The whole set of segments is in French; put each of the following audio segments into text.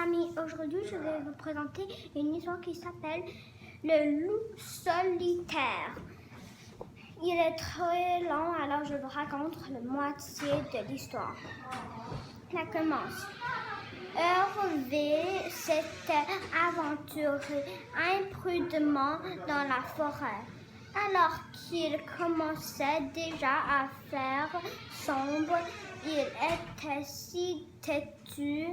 amis, aujourd'hui je vais vous présenter une histoire qui s'appelle Le loup solitaire. Il est très long, alors je vous raconte la moitié de l'histoire. Ça commence. Hervé s'était aventuré imprudemment dans la forêt. Alors qu'il commençait déjà à faire sombre, il était si têtu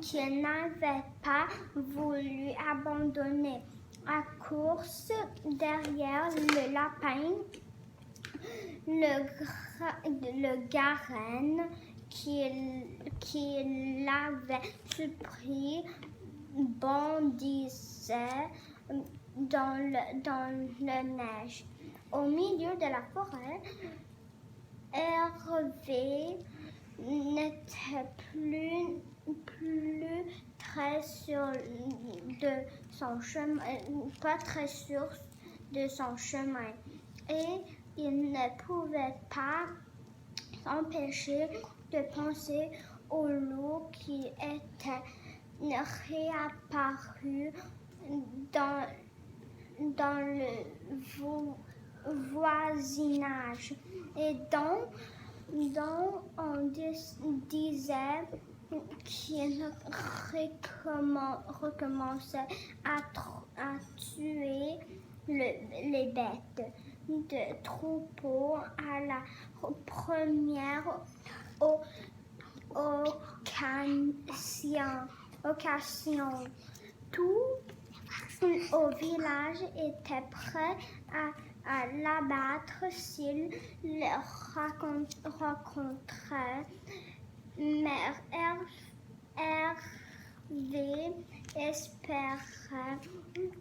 qu'il n'avait pas voulu abandonner la course derrière le lapin. Le garenne qui l'avait surpris bondissait dans le neige. Au milieu de la forêt, Hervé n'était plus très sûr de son chemin, pas très sûr de son chemin, et il ne pouvait pas s'empêcher de penser au loup qui était réapparu dans le voisinage et dont on disait qu'il recommençait à tuer les bêtes de troupeau à la première occasion. Tout au village était prêt à l'abattre s'il le rencontrait, mais Hervé espérait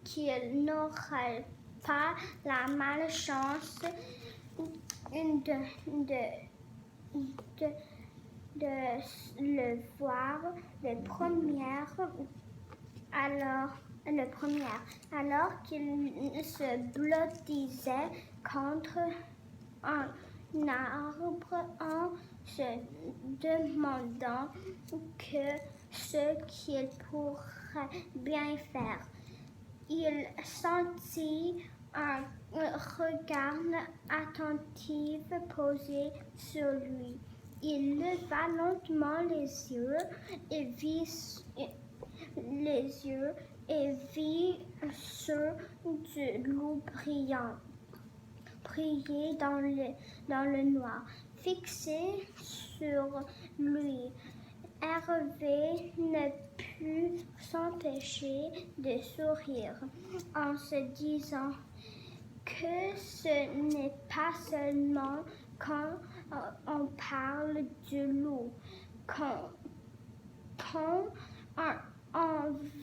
qu'il n'aurait pas la malchance de le voir le premier alors qu'il se blottisait contre un arbre en se demandant ce qu'il pourrait bien faire. Il sentit un regard attentif posé sur lui. Il leva lentement les yeux et vit ceux du loup briller dans le noir. Fixé sur lui, Hervé ne put s'empêcher de sourire en se disant que ce n'est pas seulement quand on parle du loup qu'on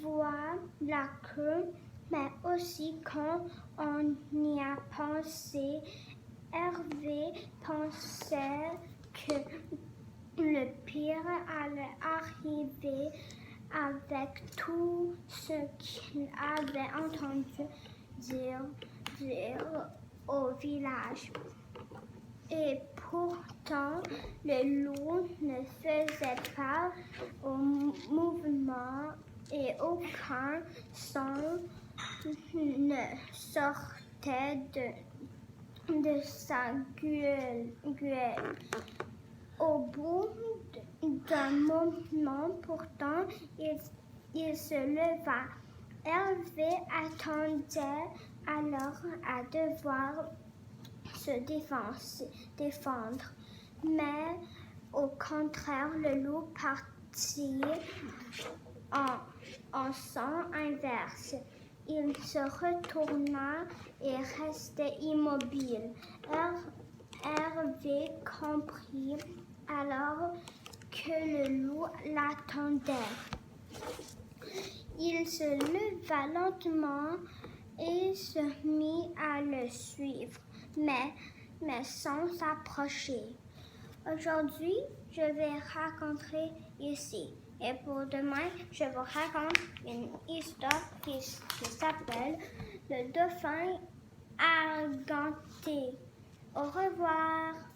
voit la queue, mais aussi quand on y a pensé. Hervé pensait que le pire allait arriver avec tout ce qu'il avait entendu dire au village. Et pourtant, le loup ne faisait pas au mouvement et aucun son ne sortait de sa gueule. Au bout d'un moment, pourtant, il se leva. Hervé attendait alors à devoir se défendre. Mais au contraire, le loup partit en sens inverse. Il se retourna et restait immobile. Hervé comprit alors que le loup l'attendait. Il se leva lentement et se mit à le suivre, mais sans s'approcher. Aujourd'hui, je vais raconter ici. Et pour demain, je vous raconte une histoire qui s'appelle Le dauphin argenté. Au revoir.